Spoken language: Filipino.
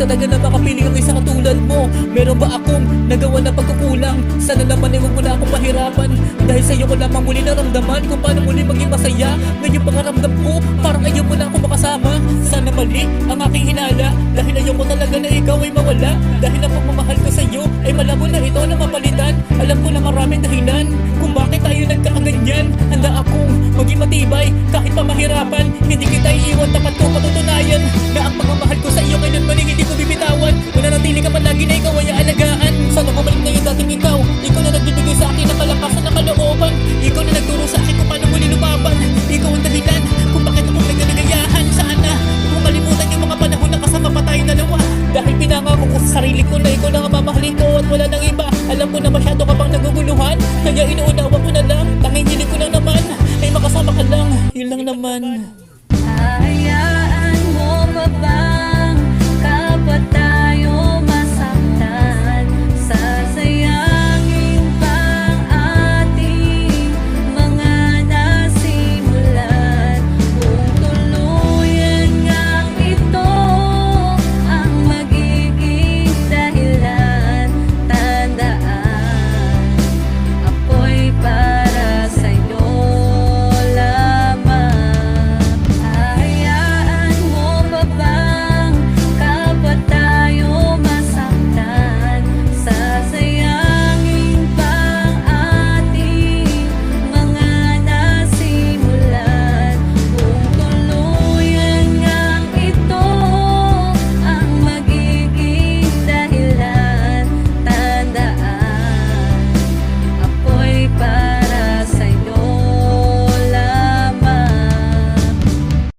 talaga na makapiling ang isang katulad mo. Meron ba akong nagawa na pagkukulang? Sana naman ay huwag mo na akong mahirapan, dahil sa'yo ko lamang muli naramdaman kung paano muli maging masaya. Ngayon pangaramdam ko, parang ayaw mo na ako makasama. Sana mali ang aking hinala, dahil ayaw ko talaga na ikaw ay mawala. Dahil ang pagmamahal ko sa'yo ay malabo na ito na mapalitan. Alam ko na maraming dahilan kung bakit tayo nagkakaganyan. Handa akong maging matibay kahit pa mahirapan. Hindi kita iiwan, tapat ko patutunayan na ang pagmamahal ko sa iyo kailanman ay hindi ko bibitawan. Mananatili ka man lagi na ikaw ay aalagaan. Sana bumalik na yung dating ikaw. Ikaw na nagbibigay sa akin ng kalakasan ng kalooban. Ikaw na nagturo sa akin kung paano muli lumaban. Ikaw ang dahilan kung bakit ako nagkagayahan. Sana kung malimutan yung mga panahon na kasama pa tayo dalawa. Dahil pinangako ko sa sarili ko na ikaw na ang mamahalin ko at wala nang iba. Alam ko na masyado ka pang naguguluhan, kaya inuunawa ko na lang. Tanging hiling ko lang naman ay makasama ka lang. Yun lang naman.